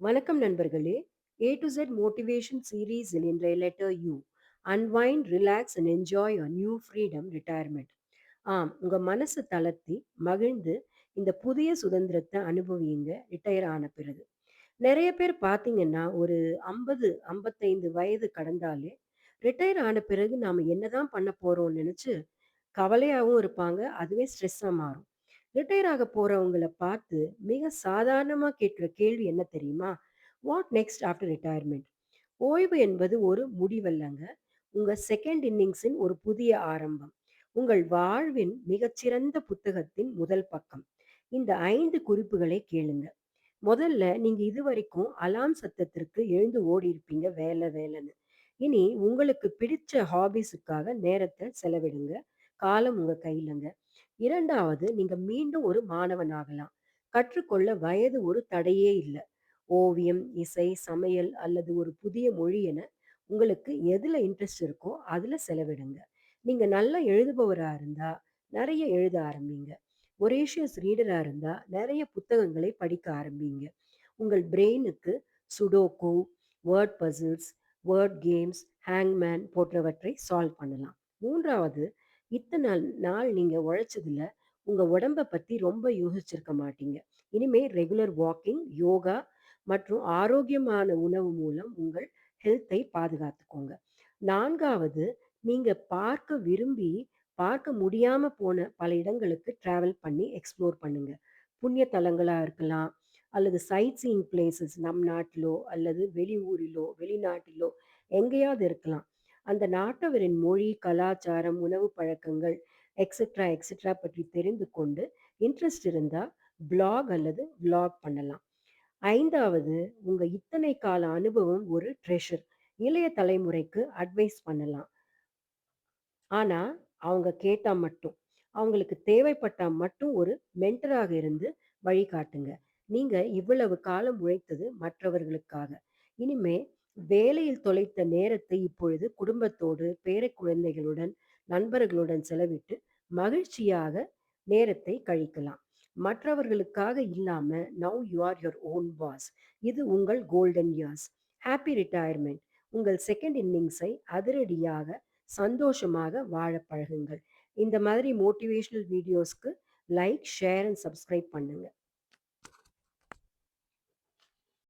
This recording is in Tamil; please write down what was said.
வணக்கம் நண்பர்களே. ஏ டு Z மோட்டிவேஷன் சீரீஸில் இன்றைய letter you. Unwind, relax and enjoy your new freedom retirement. ஆம், உங்க மனசு தளர்த்தி மகிழ்ந்து இந்த புதிய சுதந்திரத்தை அனுபவியுங்க ரிட்டையர் ஆன பிறகு. நிறைய பேர் பார்த்தீங்கன்னா, ஒரு 50, 55 வயது கடந்தாலே, ரிட்டயர் ஆன பிறகு நாம என்னதான் பண்ண போறோம்னு நெனச்சு கவலையாவும் இருப்பாங்க. அதுவே ஸ்ட்ரெஸ்ஸா மாறும். ரிட்டயர் ஆக போறவங்கள பார்த்து மிக சாதாரணமா கேட்கிற கேள்வி என்ன தெரியுமா? What next after retirement? ஓய்வு என்பது ஒரு முடிவல்லங்க. உங்க செகண்ட் இன்னிங்ஸின் ஒரு புதிய ஆரம்பம். உங்கள் வாழ்வின் மிகச்சிறந்த புத்தகத்தின் முதல் பக்கம். இந்த 5 குறிப்புகளை கேளுங்க. முதல்ல நீங்க இதுவரைக்கும் அலார்ம் சத்தத்திற்கு எழுந்து ஓடியிருப்பீங்க வேலை வேலைன்னு. இனி உங்களுக்கு பிடிச்ச ஹாபீஸுக்காக நேரத்தை செலவிடுங்க. காலம் உங்க கையிலங்க. 2வது, நீங்க மீண்டும் ஒரு மாணவன் ஆகலாம். கற்றுக்கொள்ள வயது ஒரு தடையே இல்ல. ஓவியம், இசை, சமையல் அல்லது ஒரு புதிய மொழி என உங்களுக்கு எதுல இன்ட்ரெஸ்ட் இருக்கோ அதுல செலவிடுங்க. நீங்க நல்லா எழுதுபவரா இருந்தா நெறைய எழுத ஆரம்பிங்க. ஒரேஷியஸ் ரீடரா இருந்தா நெறைய புத்தகங்களை படிக்க ஆரம்பிங்க. உங்கள் பிரெயினுக்கு Sudoku, word puzzles, word games, ஹேங்மேன் போன்றவற்றை சால்வ் பண்ணலாம். 3வது, இத்தனை நாள் நீங்க உழைச்சதுல உங்க உடம்ப பத்தி ரொம்ப யோசிச்சிருக்க மாட்டீங்க. இனிமே ரெகுலர் வாக்கிங், யோகா மற்றும் ஆரோக்கியமான உணவு மூலம் உங்கள் ஹெல்த்தை பாதுகாத்துக்கோங்க. 4வது, நீங்க பார்க்க விரும்பி பார்க்க முடியாம போன பல இடங்களுக்கு டிராவல் பண்ணி எக்ஸ்ப்ளோர் பண்ணுங்க. புண்ணிய தலங்களா இருக்கலாம், அல்லது சைட் சீயிங் பிளேசஸ் நம் நாட்டிலோ அல்லது வெளியூரிலோ வெளிநாட்டிலோ எங்கேயாவது இருக்கலாம். அந்த நாட்டவரின் மொழி, கலாச்சாரம், உணவு பழக்கங்கள் எக்ஸெட்ரா எக்ஸெட்ரா பற்றி தெரிந்து கொண்டு இன்ட்ரெஸ்ட் இருந்தா பிளாக் அல்லது விளாக் பண்ணலாம். 5வது, உங்க இத்தனை கால அனுபவம் ஒரு ட்ரெஷர். இளைய தலைமுறைக்கு அட்வைஸ் பண்ணலாம். ஆனா, அவங்க கேட்டா மட்டும். அவங்களுக்கு தேவைப்பட்டா மட்டும் ஒரு மென்டராக இருந்து வழிகாட்டுங்க. நீங்க இவ்வளவு காலம் உழைத்தது மற்றவர்களுக்காக. இனிமே வேலையில் தொலைத்த நேரத்தை இப்பொழுது குடும்பத்தோடு, பேரக் குழந்தைகளுடன், நண்பர்களுடன் செலவிட்டு மகிழ்ச்சியாக நேரத்தை கழிக்கலாம். மற்றவர்களுக்காக இல்லாம, now you are your own pass. இது உங்கள் கோல்டன் இயர்ஸ். Happy retirement. உங்கள் செகண்ட் இன்னிங்ஸை அதிரடியாக சந்தோஷமாக வாழ பழகுங்கள். இந்த மாதிரி மோட்டிவேஷனல் வீடியோஸ்க்கு லைக், ஷேர் அண்ட் சப்ஸ்கிரைப் பண்ணுங்க.